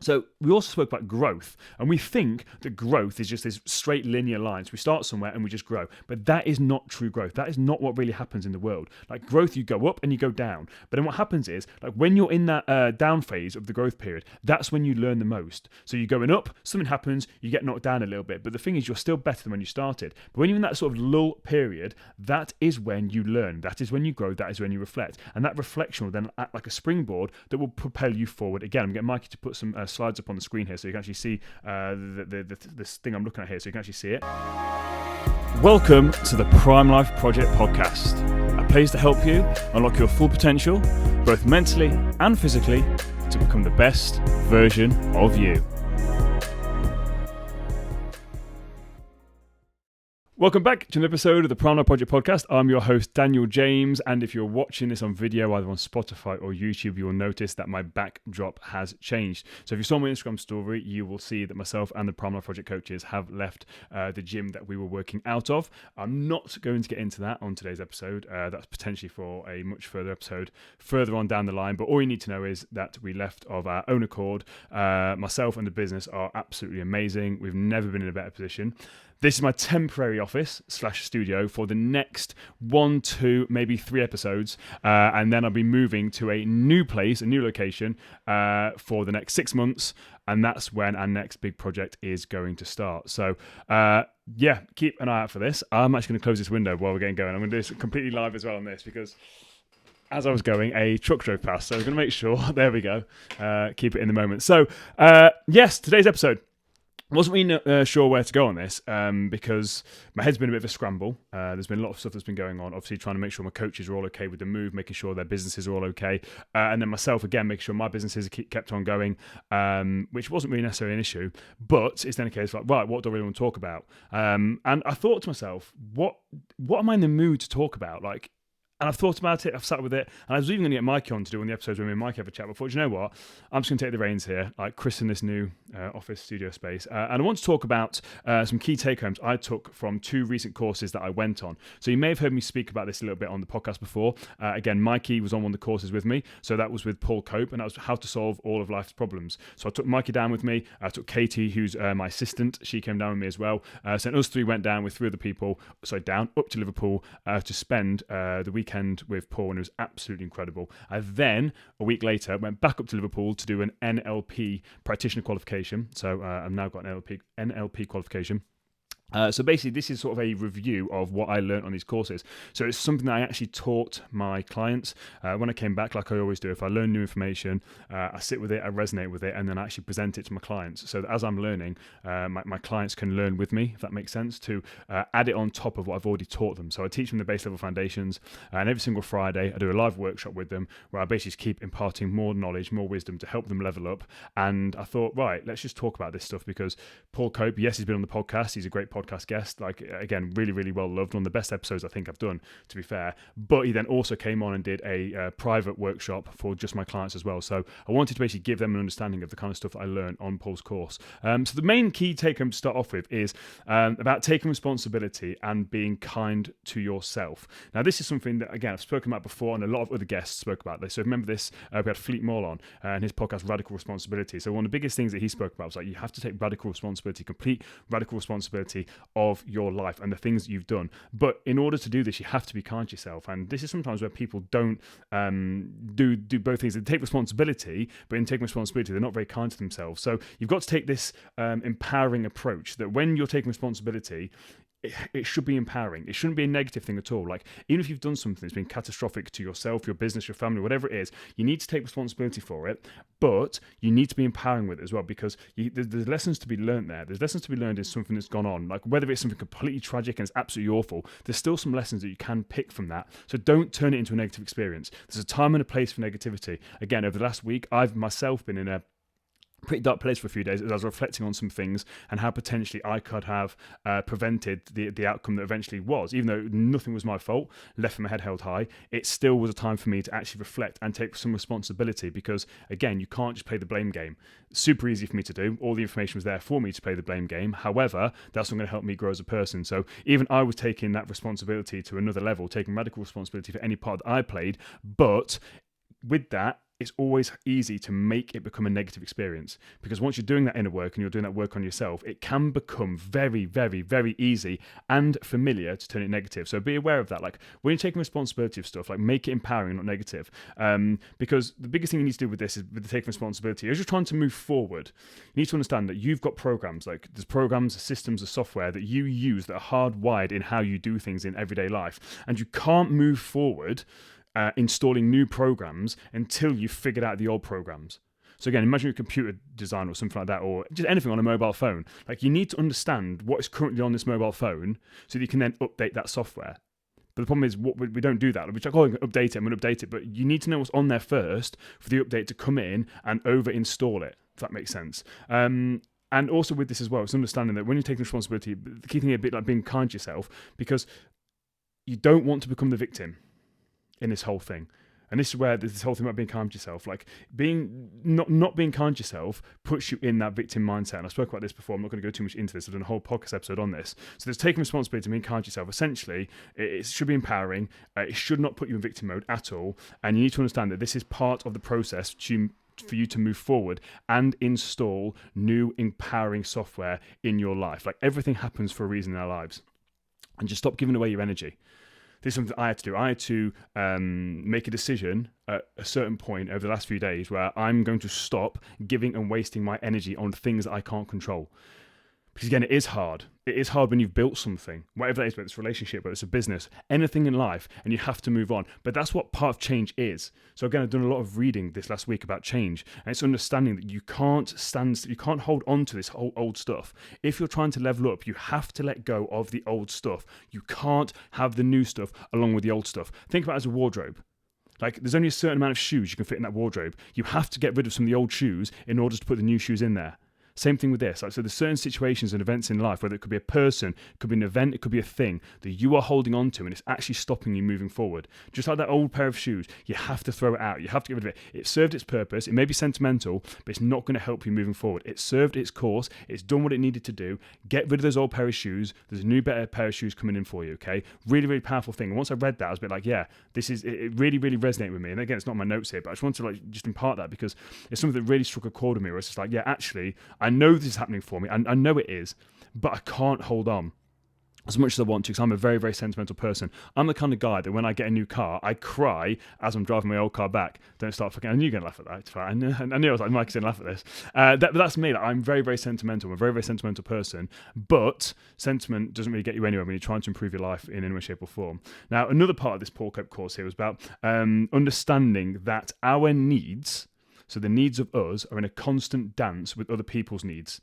So we also spoke about growth, and we think that growth is just this straight linear line. So we start somewhere and we just grow, but that is not true growth. That is not what really happens in the world. Like growth, you go up and you go down. But then what happens is, like when you're in that down phase of the growth period, that's when you learn the most. So you're going up, something happens, you get knocked down a little bit. But the thing is, you're still better than when you started. But when you're in that sort of lull period, that is when you learn. That is when you grow. That is when you reflect. And that reflection will then act like a springboard that will propel you forward. Again, I'm getting Mikey to put some slides up on the screen here so you can actually see this thing I'm looking at here, so you can actually see it. Welcome to the Prime Life Project podcast, a place to help you unlock your full potential, both mentally and physically, to become the best version of you. Welcome back to an episode of the Prime Life Project podcast. I'm your host, Daniel James, and if you're watching this on video, either on Spotify or YouTube, you will notice that my backdrop has changed. So if you saw my Instagram story, you will see that myself and the Prime Life Project coaches have left the gym that we were working out of. I'm not going to get into that on today's episode. That's potentially for a much further episode further on down the line, but all you need to know is that we left of our own accord. Myself and the business are absolutely amazing. We've never been in a better position. This is my temporary office/studio for the next 1, 2, maybe 3 episodes. And then I'll be moving to a new place, a new location for the next 6 months. And that's when our next big project is going to start. So, keep an eye out for this. I'm actually going to close this window while we're getting going. I'm going to do this completely live as well on this because as I was going, a truck drove past. So I'm going to make sure, there we go, keep it in the moment. So, yes, today's episode. Wasn't really sure where to go on this because my head's been a bit of a scramble. There's been a lot of stuff that's been going on. Obviously, trying to make sure my coaches are all okay with the move, making sure their businesses are all okay. And then myself, again, making sure my businesses are kept on going, which wasn't really necessarily an issue. But it's then a case like, right, what do I really want to talk about? And I thought to myself, what am I in the mood to talk about? And I've thought about it, I've sat with it, and I was even going to get Mikey on to do one of the episodes when me and Mikey have a chat, but I thought, you know what, I'm just going to take the reins here, like Chris in this new office studio space, and I want to talk about some key take-homes I took from 2 recent courses that I went on. So you may have heard me speak about this a little bit on the podcast before. Again, Mikey was on one of the courses with me, so that was with Paul Cope, and that was how to solve all of life's problems. So I took Mikey down with me, I took Katie, who's my assistant, she came down with me as well, so us 3 went down with 3 other people, up to Liverpool to spend the weekend with Paul, and it was absolutely incredible. I then, a week later, went back up to Liverpool to do an NLP practitioner qualification. So I've now got an NLP qualification. So basically, this is sort of a review of what I learned on these courses. So it's something that I actually taught my clients when I came back, like I always do. If I learn new information, I sit with it, I resonate with it, and then I actually present it to my clients. So that as I'm learning, my clients can learn with me, if that makes sense, to add it on top of what I've already taught them. So I teach them the base level foundations, and every single Friday I do a live workshop with them where I basically just keep imparting more knowledge, more wisdom to help them level up. And I thought, right, let's just talk about this stuff because Paul Cope, yes, he's been on the podcast. He's a great podcast guest, like again, really, really well loved, one of the best episodes I think I've done, to be fair. But he then also came on and did a private workshop for just my clients as well. So I wanted to basically give them an understanding of the kind of stuff that I learned on Paul's course. So the main key take home to start off with is about taking responsibility and being kind to yourself. Now, this is something that, again, I've spoken about before, and a lot of other guests spoke about this. So remember this, we had Fleet Moore on and his podcast, Radical Responsibility. So one of the biggest things that he spoke about was like, you have to take radical responsibility, complete radical responsibility of your life and the things that you've done. But in order to do this, you have to be kind to yourself. And this is sometimes where people don't do both things. They take responsibility, but in taking responsibility, they're not very kind to themselves. So you've got to take this empowering approach that when you're taking responsibility, it should be empowering. It shouldn't be a negative thing at all. Like, even if you've done something that's been catastrophic to yourself, your business, your family, whatever it is, you need to take responsibility for it, but you need to be empowering with it as well, because there's lessons to be learned there. There's lessons to be learned in something that's gone on. Like, whether it's something completely tragic and it's absolutely awful, there's still some lessons that you can pick from that. So don't turn it into a negative experience. There's a time and a place for negativity. Again, over the last week, I've myself been in a pretty dark place for a few days as I was reflecting on some things and how potentially I could have prevented the outcome that eventually was. Even though nothing was my fault, left with my head held high, it still was a time for me to actually reflect and take some responsibility, because again, you can't just play the blame game. Super easy for me to do. All the information was there for me to play the blame game. However, that's not going to help me grow as a person. So even I was taking that responsibility to another level, taking radical responsibility for any part that I played, but with that, it's always easy to make it become a negative experience, because once you're doing that inner work and you're doing that work on yourself, it can become very, very, very easy and familiar to turn it negative. So be aware of that. Like when you're taking responsibility of stuff, like make it empowering, not negative. Because the biggest thing you need to do with this is with the taking responsibility, as you're trying to move forward, you need to understand that you've got programs, like there's programs, systems, of software that you use that are hardwired in how you do things in everyday life. And you can't move forward installing new programs until you've figured out the old programs. So again, imagine a computer design or something like that, or just anything on a mobile phone. Like you need to understand what is currently on this mobile phone so that you can then update that software. But the problem is, what we don't do that. Which I call update it, I'm going to update it, but you need to know what's on there first for the update to come in and over-install it, if that makes sense. And also with this as well, it's understanding that when you're taking responsibility, the key thing is a bit like being kind to yourself, because you don't want to become the victim in this whole thing. And this is where this whole thing about being kind to yourself, like being not being kind to yourself puts you in that victim mindset. And I spoke about this before. I'm not going to go too much into this. I've done a whole podcast episode on this. So there's taking responsibility and being kind to yourself. Essentially, it should be empowering. It should not put you in victim mode at all. And you need to understand that this is part of the process for you to move forward and install new empowering software in your life. Like everything happens for a reason in our lives. And just stop giving away your energy. This is something I had to do. I had to make a decision at a certain point over the last few days where I'm going to stop giving and wasting my energy on things that I can't control. Because again, it is hard. It is hard when you've built something, whatever that is, whether it's a relationship, whether it's a business, anything in life, and you have to move on. But that's what part of change is. So again, I've done a lot of reading this last week about change, and it's understanding that you can't hold on to this whole old stuff. If you're trying to level up, you have to let go of the old stuff. You can't have the new stuff along with the old stuff. Think about it as a wardrobe. Like there's only a certain amount of shoes you can fit in that wardrobe. You have to get rid of some of the old shoes in order to put the new shoes in there. Same thing with this. Like, so there's certain situations and events in life, whether it could be a person, it could be an event, it could be a thing that you are holding on to and it's actually stopping you moving forward. Just like that old pair of shoes, you have to throw it out. You have to get rid of it. It served its purpose. It may be sentimental, but it's not going to help you moving forward. It served its course. It's done what it needed to do. Get rid of those old pair of shoes. There's a new, better pair of shoes coming in for you, okay? Really, really powerful thing. And once I read that, I was a bit like, yeah, it really, really resonated with me. And again, it's not my notes here, but I just wanted to just impart that because it's something that really struck a chord with me where it's just like, yeah, actually, I know this is happening for me. I know it is, but I can't hold on as much as I want to because I'm a very, very sentimental person. I'm the kind of guy that when I get a new car, I cry as I'm driving my old car back. Don't start fucking. I knew you were going to laugh at that. It's fine. I knew I was like, Mikey's going to laugh at this. But that's me. Like, I'm very, very sentimental. I'm a very, very sentimental person. But sentiment doesn't really get you anywhere when you're trying to improve your life in any way, shape, or form. Now, another part of this Paul Cope course here was about understanding that our needs, so the needs of us, are in a constant dance with other people's needs.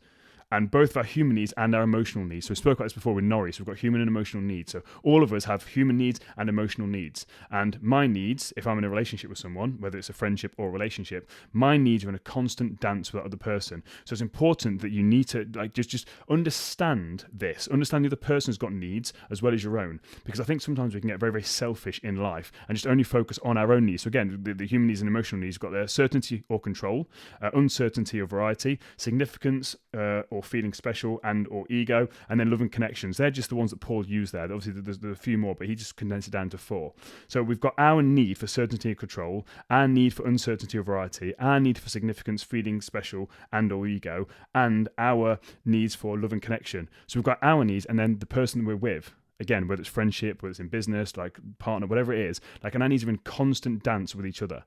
And both our human needs and our emotional needs. So we spoke about this before with Norrie. So we've got human and emotional needs. So all of us have human needs and emotional needs. And my needs, if I'm in a relationship with someone, whether it's a friendship or a relationship, my needs are in a constant dance with that other person. So it's important that you need to just understand this. Understand the other person's got needs as well as your own. Because I think sometimes we can get very, very selfish in life and just only focus on our own needs. So again, the human needs and emotional needs have got their certainty or control, uncertainty or variety, significance or feeling special and or ego, and then love and connections. They're just the ones that Paul used there. Obviously there's a few more, but he just condensed it down to 4. So we've got our need for certainty and control, our need for uncertainty or variety, our need for significance, feeling special and or ego, and our needs for love and connection. So we've got our needs and then the person that we're with. Again, whether it's friendship, whether it's in business, like partner, whatever it is, like, and our needs are in constant dance with each other.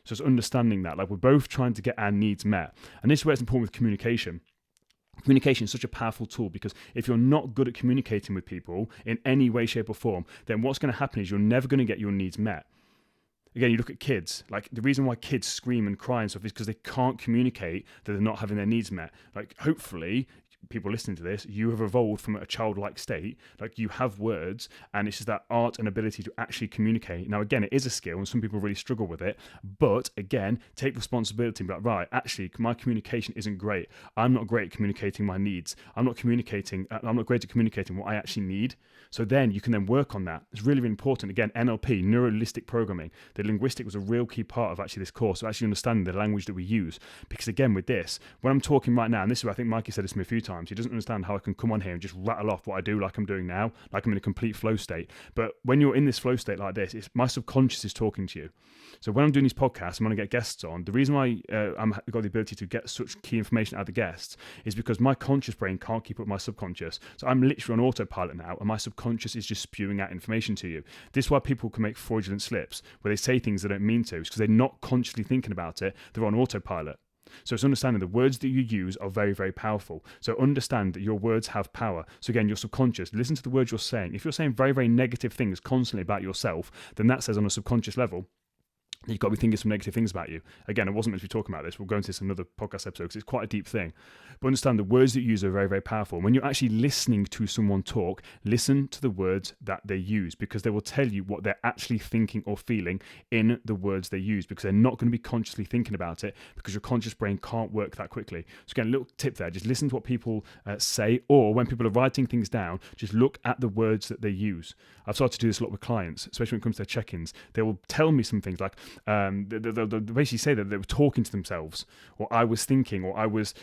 So it's understanding that, like, we're both trying to get our needs met. And this is where it's important with communication. Communication is such a powerful tool because if you're not good at communicating with people in any way, shape or form, then what's going to happen is you're never going to get your needs met. Again, you look at kids, like the reason why kids scream and cry and stuff is because they can't communicate that they're not having their needs met. Like, hopefully, people listening to this, you have evolved from a childlike state, like you have words, and it's just that art and ability to actually communicate. Now, again, it is a skill and some people really struggle with it, but again, take responsibility and be like, right, actually, my communication isn't great. I'm not great at communicating my needs. I'm not great at communicating what I actually need. So then you can then work on that. It's really, really important. Again, NLP, neuro-linguistic programming. The linguistic was a real key part of actually this course, so actually understanding the language that we use. Because again, with this, when I'm talking right now, and this is where I think Mikey said this to me a few times, times. He doesn't understand how I can come on here and just rattle off what I do like I'm doing now, like I'm in a complete flow state. But when you're in this flow state like this, my subconscious is talking to you. So when I'm doing these podcasts, I'm going to get guests on. The reason why I've got the ability to get such key information out of the guests is because my conscious brain can't keep up with my subconscious. So I'm literally on autopilot now, and my subconscious is just spewing out information to you. This is why people can make fraudulent slips where they say things they don't mean to. It's because they're not consciously thinking about it. They're on autopilot. So it's understanding the words that you use are very, very powerful. So understand that your words have power. So again, your subconscious, listen to the words you're saying. If you're saying very, very negative things constantly about yourself, then that says on a subconscious level, you've got to be thinking some negative things about you. Again, I wasn't meant to be talking about this. We'll go into this in another podcast episode because it's quite a deep thing. But understand the words that you use are very, very powerful. When you're actually listening to someone talk, listen to the words that they use because they will tell you what they're actually thinking or feeling in the words they use because they're not going to be consciously thinking about it because your conscious brain can't work that quickly. So again, a little tip there, just listen to what people say, or when people are writing things down, just look at the words that they use. I've started to do this a lot with clients, especially when it comes to their check-ins. They will tell me some things like, they'll basically say that they were talking to themselves, or I was thinking, or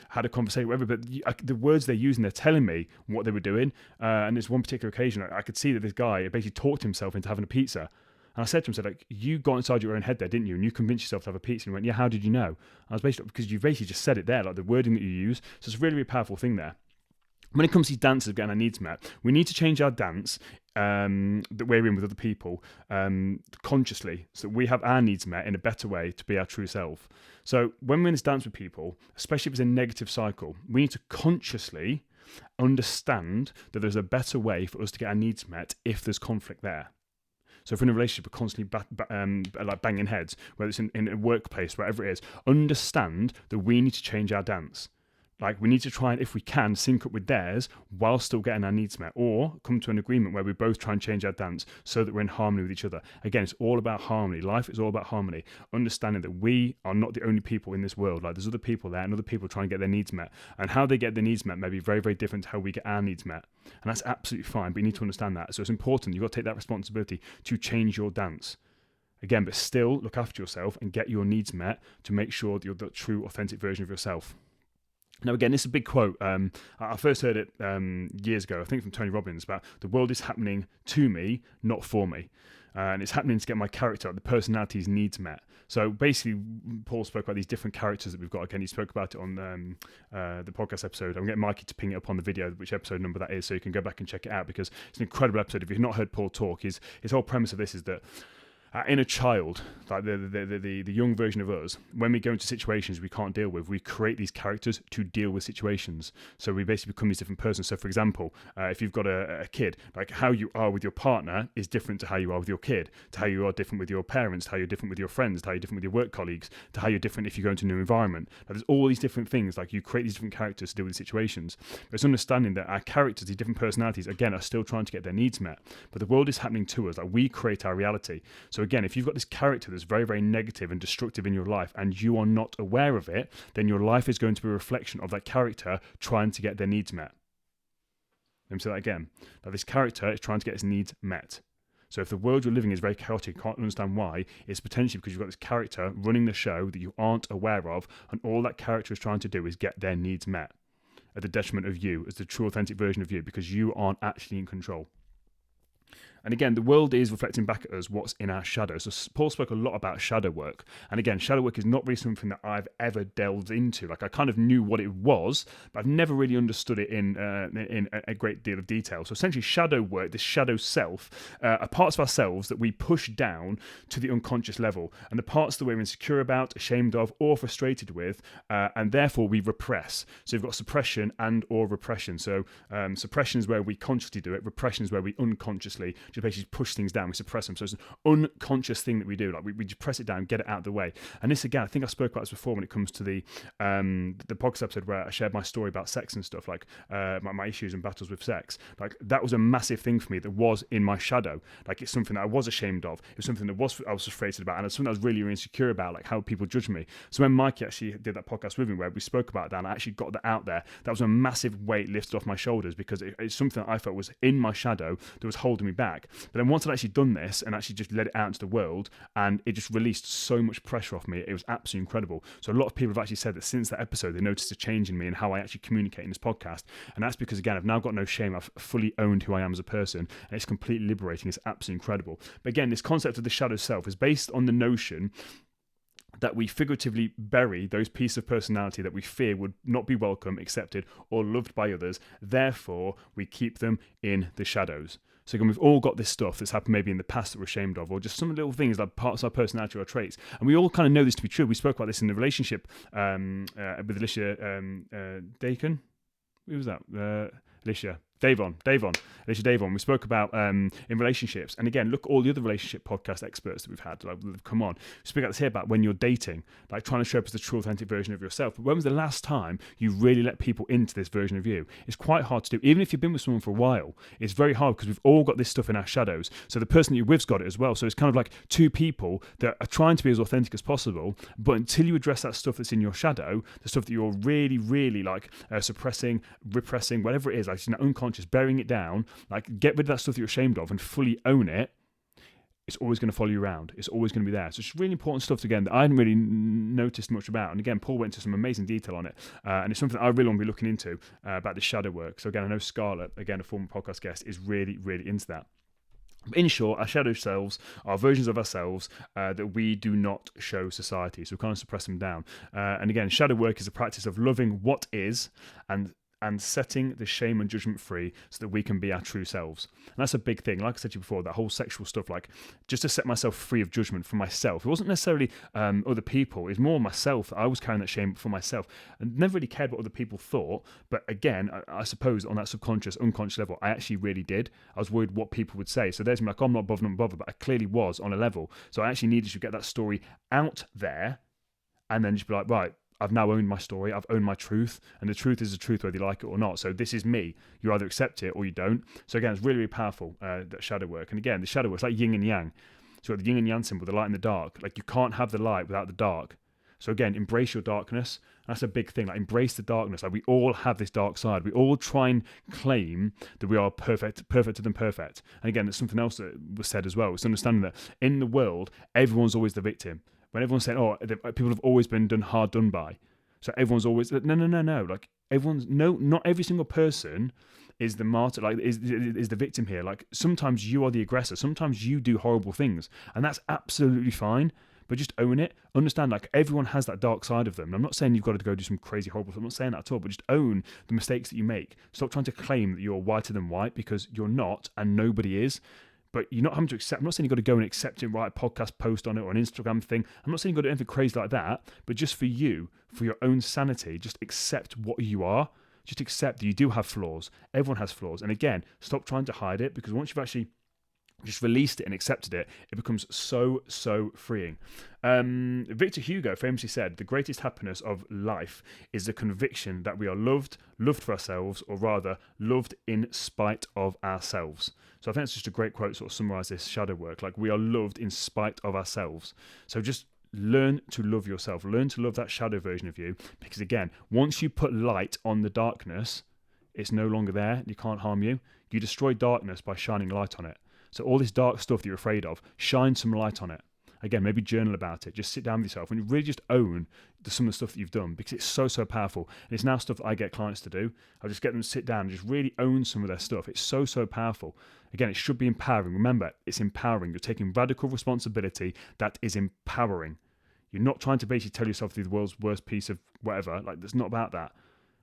had a conversation, whatever. But the words they're using, they're telling me what they were doing. And there's one particular occasion I could see that this guy basically talked himself into having a pizza. And I said to him, you got inside your own head there, didn't you? And you convinced yourself to have a pizza. And he went, yeah, how did you know? I was basically, because you basically just said it there, like the wording that you use. So it's a really, really powerful thing there. When it comes to these dances of getting our needs met, we need to change our dance that we're in with other people consciously so that we have our needs met in a better way to be our true self. So when we're in this dance with people, especially if it's a negative cycle, we need to consciously understand that there's a better way for us to get our needs met if there's conflict there. So if we're in a relationship, we're constantly like banging heads, whether it's in a workplace, wherever it is, understand that we need to change our dance. Like we need to try and, if we can, sync up with theirs while still getting our needs met, or come to an agreement where we both try and change our dance so that we're in harmony with each other. Again, it's all about harmony. Life is all about harmony. Understanding that we are not the only people in this world. Like there's other people there and other people trying to get their needs met. And how they get their needs met may be very, very different to how we get our needs met. And that's absolutely fine, but you need to understand that. So it's important. You've got to take that responsibility to change your dance. Again, but still look after yourself and get your needs met to make sure that you're the true, authentic version of yourself. Now, again, this is a big quote. I first heard it years ago, I think from Tony Robbins, about the world is happening to me, not for me. And it's happening to get my character, the personality's needs met. So basically, Paul spoke about these different characters that we've got. Again, he spoke about it on the podcast episode. I'm getting Mikey to ping it up on the video, which episode number that is, so you can go back and check it out because it's an incredible episode. If you've not heard Paul talk, his whole premise of this is that our inner child, like the young version of us, when we go into situations we can't deal with, we create these characters to deal with situations. So we basically become these different persons. So for example, if you've got a kid, like how you are with your partner is different to how you are with your kid, to how you are different with your parents, to how you're different with your friends, to how you're different with your work colleagues, to how you're different if you go into a new environment. Like there's all these different things, like you create these different characters to deal with situations. But it's understanding that our characters, these different personalities, again, are still trying to get their needs met. But the world is happening to us, like we create our reality. So again, if you've got this character that's very, very negative and destructive in your life and you are not aware of it, then your life is going to be a reflection of that character trying to get their needs met. Let me say that again. Now, this character is trying to get its needs met. So if the world you're living is very chaotic, you can't understand why, it's potentially because you've got this character running the show that you aren't aware of, and all that character is trying to do is get their needs met at the detriment of you as the true authentic version of you, because you aren't actually in control. And again, the world is reflecting back at us what's in our shadow. So Paul spoke a lot about shadow work. And again, shadow work is not really something that I've ever delved into. Like I kind of knew what it was, but I've never really understood it in a great deal of detail. So essentially shadow work, this shadow self, are parts of ourselves that we push down to the unconscious level. And the parts that we're insecure about, ashamed of, or frustrated with, and therefore we repress. So you've got suppression and or repression. So suppression is where we consciously do it. Repression is where we unconsciously just basically push things down, we suppress them. So it's an unconscious thing that we do. Like we just press it down, get it out of the way. And this again, I think I spoke about this before when it comes to the podcast episode where I shared my story about sex and stuff, like my issues and battles with sex. Like that was a massive thing for me that was in my shadow. Like it's something that I was ashamed of. It was something that I was frustrated about, and it's something I was really, really insecure about, like how people judge me. So when Mikey actually did that podcast with me where we spoke about that and I actually got that out there, that was a massive weight lifted off my shoulders because it's something that I felt was in my shadow that was holding me back. back. But then once I'd actually done this and actually just let it out into the world, and it just released so much pressure off me, it was absolutely incredible. So a lot of people have actually said that since that episode, they noticed a change in me and how I actually communicate in this podcast. And that's because, again, I've now got no shame. I've fully owned who I am as a person, and it's completely liberating. It's absolutely incredible. But again, this concept of the shadow self is based on the notion that we figuratively bury those pieces of personality that we fear would not be welcome, accepted, or loved by others. Therefore, we keep them in the shadows. So again, we've all got this stuff that's happened maybe in the past that we're ashamed of, or just some little things like parts of our personality or traits. And we all kind of know this to be true. We spoke about this in the relationship with Alicia Dakin. Who was that? Alicia Davon. We spoke about in relationships, and again, look at all the other relationship podcast experts that we've had. Like, come on, we speak about this here about when you're dating, like trying to show up as the true, authentic version of yourself. But when was the last time you really let people into this version of you? It's quite hard to do, even if you've been with someone for a while. It's very hard because we've all got this stuff in our shadows. So the person that you're with's got it as well. So it's kind of like two people that are trying to be as authentic as possible, but until you address that stuff that's in your shadow, the stuff that you're really, really like suppressing, repressing, whatever it is, like unconscious, burying it down, like get rid of that stuff that you're ashamed of and fully own it, it's always going to follow you around. It's always going to be there. So it's really important stuff, again, that I hadn't really noticed much about. And again, Paul went into some amazing detail on it. And it's something I really want to be looking into about the shadow work. So again, I know Scarlett, again, a former podcast guest, is really, really into that. In short, our shadow selves are versions of ourselves that we do not show society. So we kind of suppress them down. And again, shadow work is a practice of loving what is and setting the shame and judgment free so that we can be our true selves. And that's a big thing. Like I said to you before, that whole sexual stuff, like just to set myself free of judgment for myself. It wasn't necessarily other people. It was more myself. I was carrying that shame for myself and never really cared what other people thought. But again, I suppose on that subconscious, unconscious level, I actually really did. I was worried what people would say. So there's me like, I'm not bothered, but I clearly was on a level. So I actually needed to get that story out there and then just be like, right, I've now owned my story. I've owned my truth. And the truth is the truth, whether you like it or not. So this is me. You either accept it or you don't. So again, it's really, really powerful, that shadow work. And again, the shadow work is like yin and yang. So you've got the yin and yang symbol, the light and the dark. Like you can't have the light without the dark. So again, embrace your darkness. That's a big thing. Like embrace the darkness. Like we all have this dark side. We all try and claim that we are perfecter than perfect. And again, there's something else that was said as well. It's understanding that in the world, everyone's always the victim. When everyone's saying, oh, people have always been hard done by. So everyone's always, no. Like everyone's, not every single person is the martyr, like is the victim here. Like sometimes you are the aggressor. Sometimes you do horrible things. And that's absolutely fine. But just own it. Understand, like everyone has that dark side of them. And I'm not saying you've got to go do some crazy horrible stuff. I'm not saying that at all. But just own the mistakes that you make. Stop trying to claim that you're whiter than white because you're not and nobody is. But you're not having to accept. I'm not saying you've got to go and accept it, write a podcast post on it or an Instagram thing. I'm not saying you've got to do anything crazy like that. But just for you, for your own sanity, just accept what you are. Just accept that you do have flaws. Everyone has flaws. And again, stop trying to hide it because once you've actually just released it and accepted it, it becomes so freeing. Victor Hugo famously said, the greatest happiness of life is the conviction that we are loved for ourselves, or rather, loved in spite of ourselves. So I think it's just a great quote to sort of summarize this shadow work. Like we are loved in spite of ourselves. So just learn to love yourself. Learn to love that shadow version of you. Because again, once you put light on the darkness, it's no longer there. You can't harm you. You destroy darkness by shining light on it. So all this dark stuff that you're afraid of, shine some light on it. Again, maybe journal about it. Just sit down with yourself and really just own some of the stuff that you've done because it's so powerful. And it's now stuff that I get clients to do. I just get them to sit down and just really own some of their stuff. It's so powerful. Again, it should be empowering. Remember, it's empowering. You're taking radical responsibility that is empowering. You're not trying to basically tell yourself to be the world's worst piece of whatever. Like, it's not about that.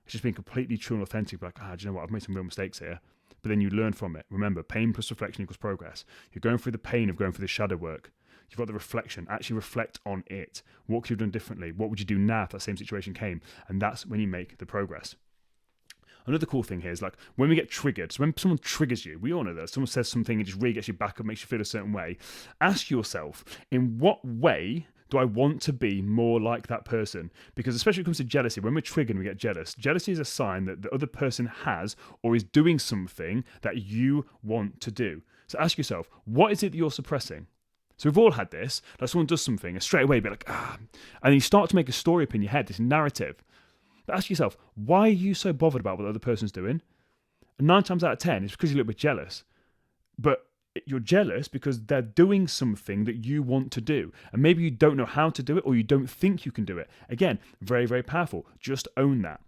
It's just being completely true and authentic. Like, do you know what? I've made some real mistakes here. But then you learn from it. Remember, pain plus reflection equals progress. You're going through the pain of going through the shadow work. You've got the reflection. Actually reflect on it. What could you have done differently? What would you do now if that same situation came? And that's when you make the progress. Another cool thing here is like when we get triggered, so when someone triggers you, we all know that. Someone says something and just really gets you back up, makes you feel a certain way. Ask yourself, in what way do I want to be more like that person? Because especially when it comes to jealousy, when we're triggered and we get jealous, jealousy is a sign that the other person has or is doing something that you want to do. So ask yourself, what is it that you're suppressing? So we've all had this, like someone does something and straight away be like, and you start to make a story up in your head, this narrative. But ask yourself, why are you so bothered about what the other person's doing? And 9 times out of 10, it's because you're a little bit jealous. But you're jealous because they're doing something that you want to do. And maybe you don't know how to do it, or you don't think you can do it. Again, very, very powerful. Just own that.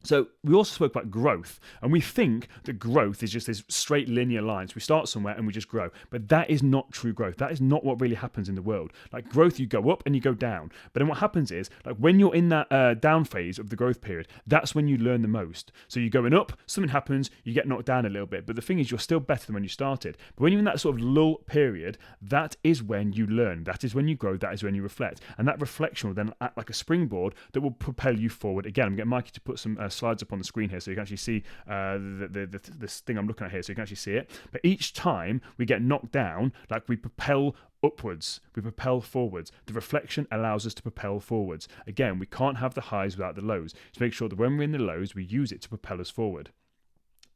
So we also spoke about growth, and we think that growth is just this straight linear line. So we start somewhere and we just grow. But that is not true growth. That is not what really happens in the world. Like growth, you go up and you go down. But then what happens is, like when you're in that down phase of the growth period, that's when you learn the most. So you're going up, something happens, you get knocked down a little bit. But the thing is, you're still better than when you started. But when you're in that sort of lull period, that is when you learn. That is when you grow. That is when you reflect. And that reflection will then act like a springboard that will propel you forward. Again, I'm getting Mikey to put some slides up on the screen here so you can actually see this thing I'm looking at here, so you can actually see it. But each time we get knocked down, like we propel upwards, we propel forwards. The reflection allows us to propel forwards. Again, we can't have the highs without the lows. So make sure that when we're in the lows, we use it to propel us forward.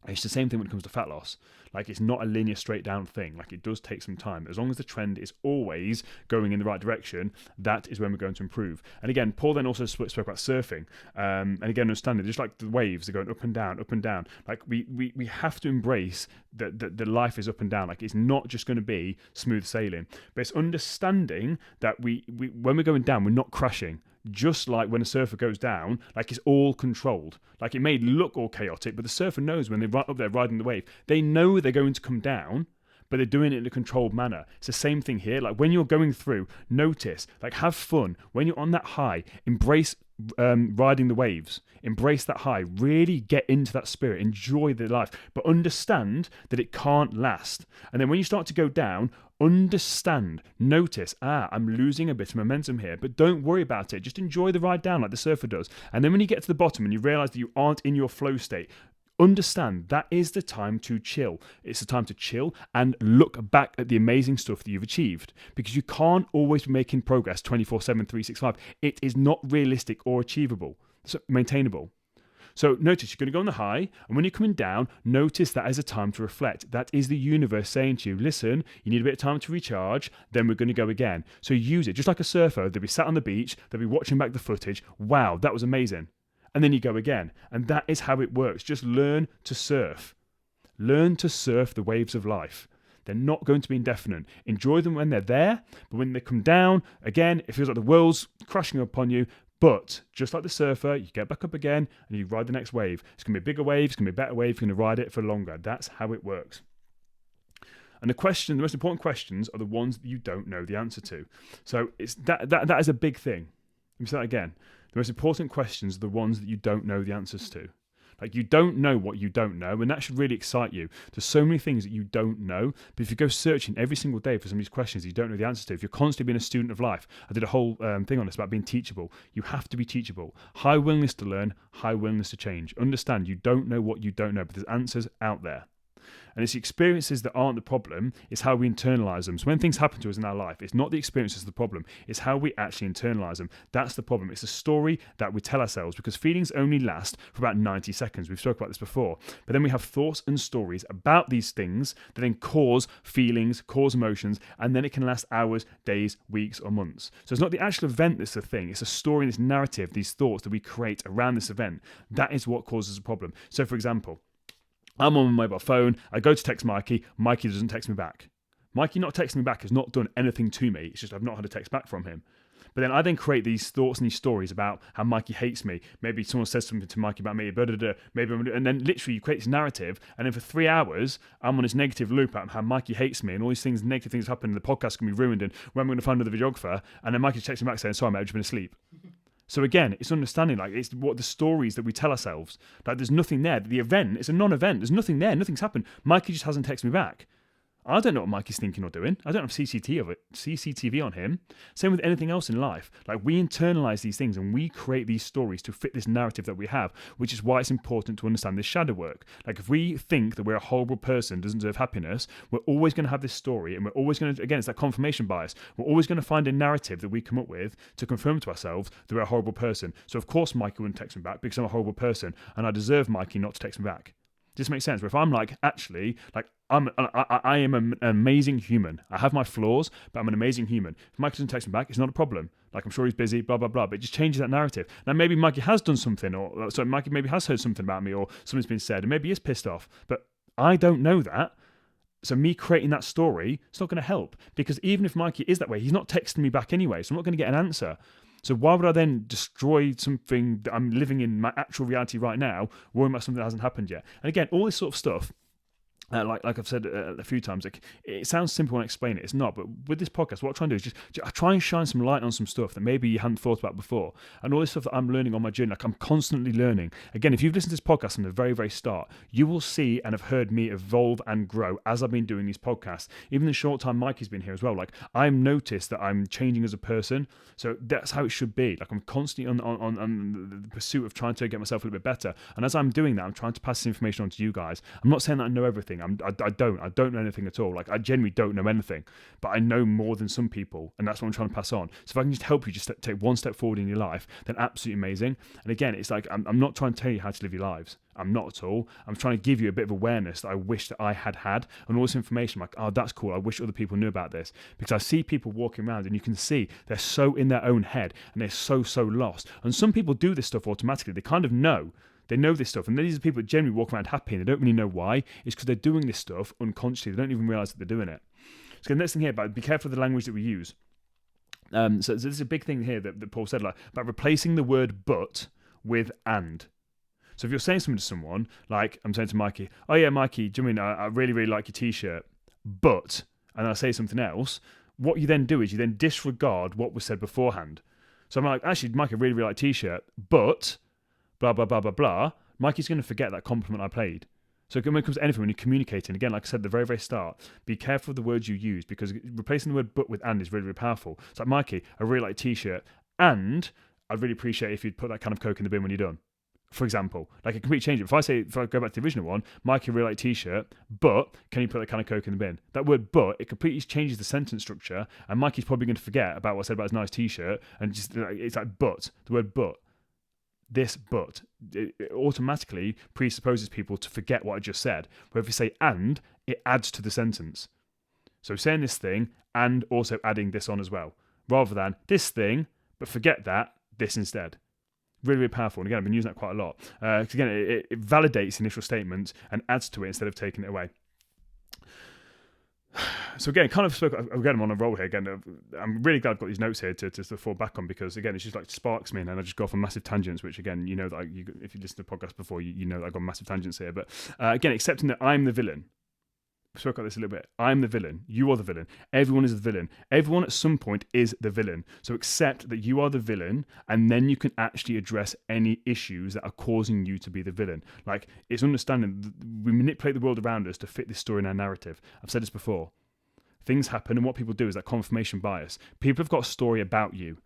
It's the same thing when it comes to fat loss. Like it's not a linear straight down thing. Like it does take some time. As long as the trend is always going in the right direction, that is when we're going to improve. And again, Paul then also spoke about surfing. And again, understand it, just like the waves, they're going up and down, up and down. Like we have to embrace that life is up and down. Like it's not just going to be smooth sailing. But it's understanding that we when we're going down, we're not crashing. Just like when a surfer goes down, like it's all controlled. Like it may look all chaotic, but the surfer knows when they're right up there riding the wave, they know they're going to come down, but they're doing it in a controlled manner. It's the same thing here. Like when you're going through, notice, like have fun. When you're on that high, embrace riding the waves. Embrace that high. Really get into that spirit. Enjoy the life. But understand that it can't last. And then when you start to go down, understand, notice, I'm losing a bit of momentum here, but don't worry about it. Just enjoy the ride down like the surfer does. And then when you get to the bottom and you realize that you aren't in your flow state, understand that is the time to chill. It's the time to chill and look back at the amazing stuff that you've achieved, because you can't always be making progress 24/7, 365. It is not realistic or achievable, so maintainable. So notice you're going to go on the high, and when you're coming down, notice that as a time to reflect. That is the universe saying to you, listen, you need a bit of time to recharge, then we're going to go again. So use it. Just like a surfer, they'll be sat on the beach, they'll be watching back the footage. Wow, that was amazing. And then you go again. And that is how it works. Just learn to surf. Learn to surf the waves of life. They're not going to be indefinite. Enjoy them when they're there, but when they come down, again, it feels like the world's crashing upon you. But just like the surfer, you get back up again and you ride the next wave. It's going to be a bigger wave, it's going to be a better wave, you're going to ride it for longer. That's how it works. And the most important questions are the ones that you don't know the answer to. So it's that is a big thing. Let me say that again. The most important questions are the ones that you don't know the answers to. Like you don't know what you don't know, and that should really excite you. There's so many things that you don't know, but if you go searching every single day for some of these questions that you don't know the answers to, if you're constantly being a student of life, I did a whole thing on this about being teachable. You have to be teachable. High willingness to learn, high willingness to change. Understand you don't know what you don't know, but there's answers out there. And it's the experiences that aren't the problem, it's how we internalize them. So when things happen to us in our life, it's not the experiences the problem, it's how we actually internalize them. That's the problem. It's a story that we tell ourselves, because feelings only last for about 90 seconds. We've spoken about this before. But then we have thoughts and stories about these things that then cause feelings, cause emotions, and then it can last hours, days, weeks, or months. So it's not the actual event that's the thing, it's a story, this narrative, these thoughts that we create around this event. That is what causes a problem. So for example, I'm on my mobile phone, I go to text Mikey, Mikey doesn't text me back. Mikey not texting me back has not done anything to me, it's just I've not had a text back from him. But then I then create these thoughts and these stories about how Mikey hates me. Maybe someone says something to Mikey about me, and then literally you create this narrative, and then for 3 hours, I'm on this negative loop about how Mikey hates me, and all these things, negative things happen, and the podcast can be ruined, and when I'm going to find another videographer, and then Mikey's texting me back saying, sorry mate, I've just been asleep. So again, it's understanding, like, it's what the stories that we tell ourselves. Like, there's nothing there. The event, it's a non-event. There's nothing there. Nothing's happened. Mikey just hasn't texted me back. I don't know what Mikey's thinking or doing. I don't have CCTV on him. Same with anything else in life. Like, we internalize these things and we create these stories to fit this narrative that we have, which is why it's important to understand this shadow work. Like, if we think that we're a horrible person, doesn't deserve happiness, we're always going to have this story, and we're always going to, again, it's that confirmation bias. We're always going to find a narrative that we come up with to confirm to ourselves that we're a horrible person. So, of course, Mikey wouldn't text me back because I'm a horrible person, and I deserve Mikey not to text me back. Does this make sense? Where if I'm like, actually, like, I am an amazing human. I have my flaws, but I'm an amazing human. If Mikey doesn't text me back, it's not a problem. Like, I'm sure he's busy, blah, blah, blah. But it just changes that narrative. Now, maybe Mikey has done something, or so Mikey maybe has heard something about me, or something's been said, and maybe he is pissed off. But I don't know that. So me creating that story, it's not going to help, because even if Mikey is that way, he's not texting me back anyway, so I'm not going to get an answer. So why would I then destroy something that I'm living in my actual reality right now, worrying about something that hasn't happened yet? And again, all this sort of stuff, like I've said a few times, like, it sounds simple when I explain it. It's not. But with this podcast, what I try and do is just I try and shine some light on some stuff that maybe you hadn't thought about before. And all this stuff that I'm learning on my journey, like I'm constantly learning. Again, if you've listened to this podcast from the very, very start, you will see and have heard me evolve and grow as I've been doing these podcasts. Even the short time Mikey's been here as well, like I've noticed that I'm changing as a person. So that's how it should be. Like I'm constantly on the pursuit of trying to get myself a little bit better. And as I'm doing that, I'm trying to pass this information on to you guys. I'm not saying that I know everything. I don't know anything at all. Like I genuinely don't know anything, but I know more than some people, and that's what I'm trying to pass on. So if I can just help you just take one step forward in your life, then absolutely amazing. And again, it's like I'm not trying to tell you how to live your lives. I'm not at all. I'm trying to give you a bit of awareness that I wish that I had, and all this information. Like, oh, that's cool. I wish other people knew about this, because I see people walking around, and you can see they're so in their own head, and they're so lost. And some people do this stuff automatically. They kind of know. They know this stuff, and these are people that generally walk around happy, and they don't really know why. It's because they're doing this stuff unconsciously. They don't even realise that they're doing it. So the next thing here, about be careful of the language that we use. So this is a big thing here that Paul said, like about replacing the word "but" with "and." So if you're saying something to someone, like I'm saying to Mikey, "Oh yeah, Mikey, do you mean I really like your T-shirt, but," and I say something else, what you then do is you then disregard what was said beforehand. So I'm like, actually, Mikey, I really like T-shirt, but blah, blah, blah, blah, blah, Mikey's going to forget that compliment I played. So when it comes to anything, when you're communicating, again, like I said at the very, very start, be careful of the words you use, because replacing the word "but" with "and" is really, really powerful. It's like, Mikey, I really like T-shirt, and I'd really appreciate if you'd put that can of Coke in the bin when you're done. For example, like it completely change it. If I go back to the original one, Mikey, really like T-shirt, but can you put that can of Coke in the bin? That word "but," it completely changes the sentence structure, and Mikey's probably going to forget about what I said about his nice T-shirt, and just it's like "but," the word "but." This "but" it automatically presupposes people to forget what I just said. Where if you say "and," it adds to the sentence. So saying this thing and also adding this on as well, rather than this thing, but forget that, this instead. Really, really powerful. And again, I've been using that quite a lot. Because again, it validates the initial statement and adds to it instead of taking it away. So again, again, I'm on a roll here. Again, I'm really glad I've got these notes here to fall back on, because again, it's just like sparks me, and I just go off on massive tangents. Which again, you know that if you listen to the podcast before, you know that I've got massive tangents here. But again, accepting that I'm the villain. We spoke about this a little bit. I'm the villain. You are the villain. Everyone is the villain. Everyone at some point is the villain. So accept that you are the villain, and then you can actually address any issues that are causing you to be the villain. Like, it's understanding that we manipulate the world around us to fit this story in our narrative. I've said this before. Things happen, and what people do is that confirmation bias. People have got a story about you.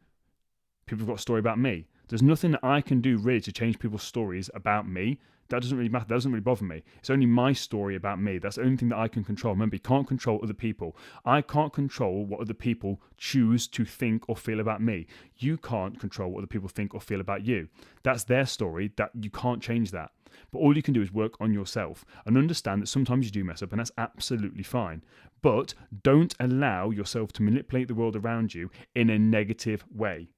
People have got a story about me. There's nothing that I can do really to change people's stories about me. That doesn't really matter. That doesn't really bother me. It's only my story about me. That's the only thing that I can control. Remember, you can't control other people. I can't control what other people choose to think or feel about me. You can't control what other people think or feel about you. That's their story. That you can't change that. But all you can do is work on yourself and understand that sometimes you do mess up, and that's absolutely fine. But don't allow yourself to manipulate the world around you in a negative way.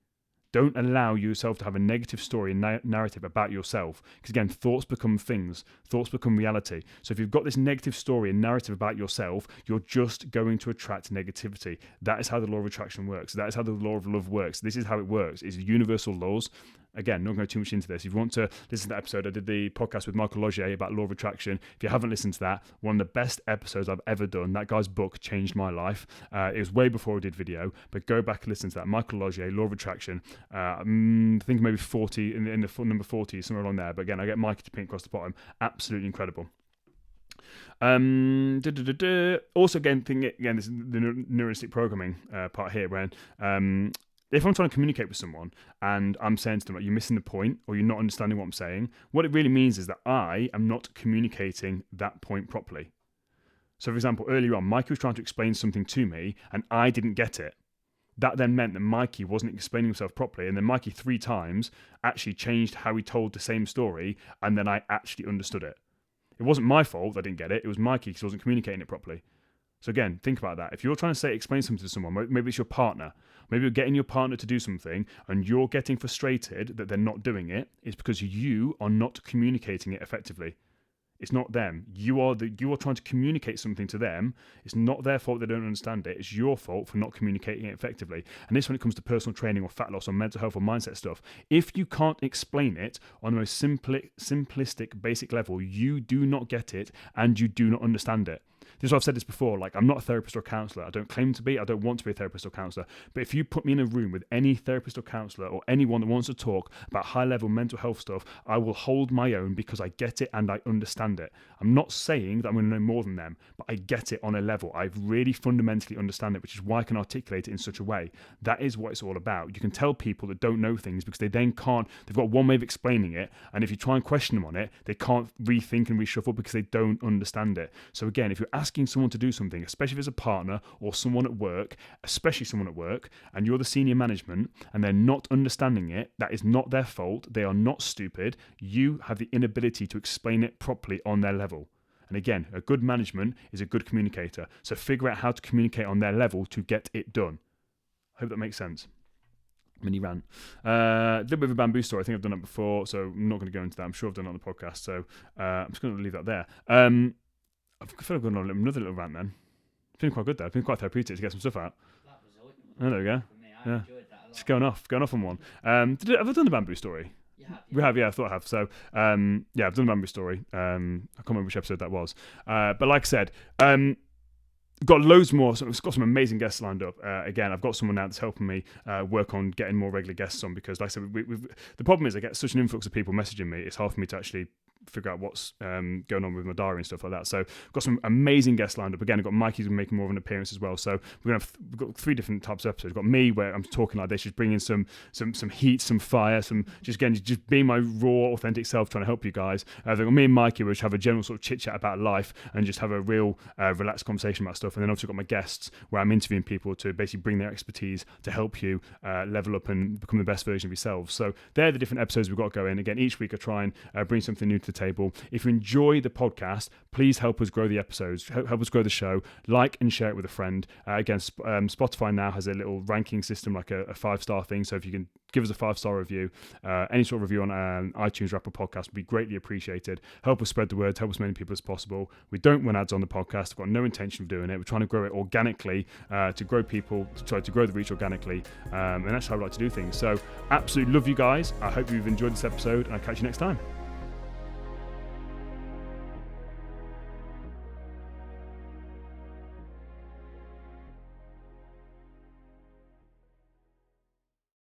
Don't allow yourself to have a negative story and narrative about yourself. Because again, thoughts become things. Thoughts become reality. So if you've got this negative story and narrative about yourself, you're just going to attract negativity. That is how the law of attraction works. That is how the law of love works. This is how it works. It's universal laws. Again, not going to go too much into this. If you want to listen to that episode, I did the podcast with Michael Logier about law of attraction. If you haven't listened to that, one of the best episodes I've ever done. That guy's book changed my life. It was way before I did video, but go back and listen to that. Michael Logier, law of attraction. I think maybe 40 in the number 40, somewhere along there. But again, I get Mikey to pink across the bottom. Absolutely incredible. Also, again, this is the neuristic programming part here, when if I'm trying to communicate with someone and I'm saying to them, like, you're missing the point or you're not understanding what I'm saying, what it really means is that I am not communicating that point properly. So, for example, earlier on, Mikey was trying to explain something to me and I didn't get it. That then meant that Mikey wasn't explaining himself properly, and then Mikey 3 times actually changed how he told the same story, and then I actually understood it. It wasn't my fault that I didn't get it. It was Mikey because he wasn't communicating it properly. So again, think about that. If you're trying to explain something to someone, maybe it's your partner. Maybe you're getting your partner to do something and you're getting frustrated that they're not doing it. It's because you are not communicating it effectively. It's not them. You are trying to communicate something to them. It's not their fault they don't understand it. It's your fault for not communicating it effectively. And this when it comes to personal training or fat loss or mental health or mindset stuff. If you can't explain it on the most simplistic, basic level, you do not get it and you do not understand it. This is why I've said this before, like I'm not a therapist or a counsellor. I don't claim to be. I don't want to be a therapist or counsellor. But if you put me in a room with any therapist or counsellor or anyone that wants to talk about high-level mental health stuff, I will hold my own because I get it and I understand it. I'm not saying that I'm going to know more than them, but I get it on a level. I really fundamentally understand it, which is why I can articulate it in such a way. That is what it's all about. You can tell people that don't know things because they then can't, they've got one way of explaining it, and if you try and question them on it, they can't rethink and reshuffle because they don't understand it. So again, if you're asking someone to do something, especially if it's a partner or someone at work, and you're the senior management and they're not understanding it, that is not their fault. They are not stupid. You have the inability to explain it properly on their level. And again, a good management is a good communicator. So figure out how to communicate on their level to get it done. I hope that makes sense. Mini rant. A little bit of a bamboo story. I think I've done that before, so I'm not going to go into that. I'm sure I've done it on the podcast, so I'm just going to leave that there. I feel like I've gone on another little rant then. It's been quite good though. It's been quite therapeutic to get some stuff out. That was oh, there we go. I enjoyed that a lot. Just going off on one. Have I done the bamboo story? You have, We have, yeah, I thought I have. So, I've done the bamboo story. I can't remember which episode that was. But like I said, got loads more. So I've got some amazing guests lined up. Again, I've got someone now that's helping me work on getting more regular guests on because, like I said, the problem is I get such an influx of people messaging me. It's hard for me to actually figure out what's going on with my diary and stuff like that. So I've got some amazing guests lined up. Again, I've got Mikey making more of an appearance as well. So we've got 3 different types of episodes. We've got me where I'm talking like this, just bringing some heat, some fire, just being my raw, authentic self, trying to help you guys. Then got me and Mikey, which have a general sort of chit chat about life and just have a real relaxed conversation about stuff. And then obviously got my guests where I'm interviewing people to basically bring their expertise to help you level up and become the best version of yourselves. So they're the different episodes we've got going. Again, each week I try and bring something new to the table. If you enjoy the podcast, please help us grow the episodes, help us grow the show, like and share it with a friend. Again, Spotify now has a little ranking system, like a 5-star thing. So if you can give us a 5-star review, any sort of review on iTunes or Apple Podcast would be greatly appreciated. Help us spread the word, help as many people as possible. We don't run ads on the podcast. We've got no intention of doing it. We're trying to grow it organically, to grow people, to try to grow the reach organically. And that's how I like to do things. So absolutely love you guys. I hope you've enjoyed this episode and I'll catch you next time.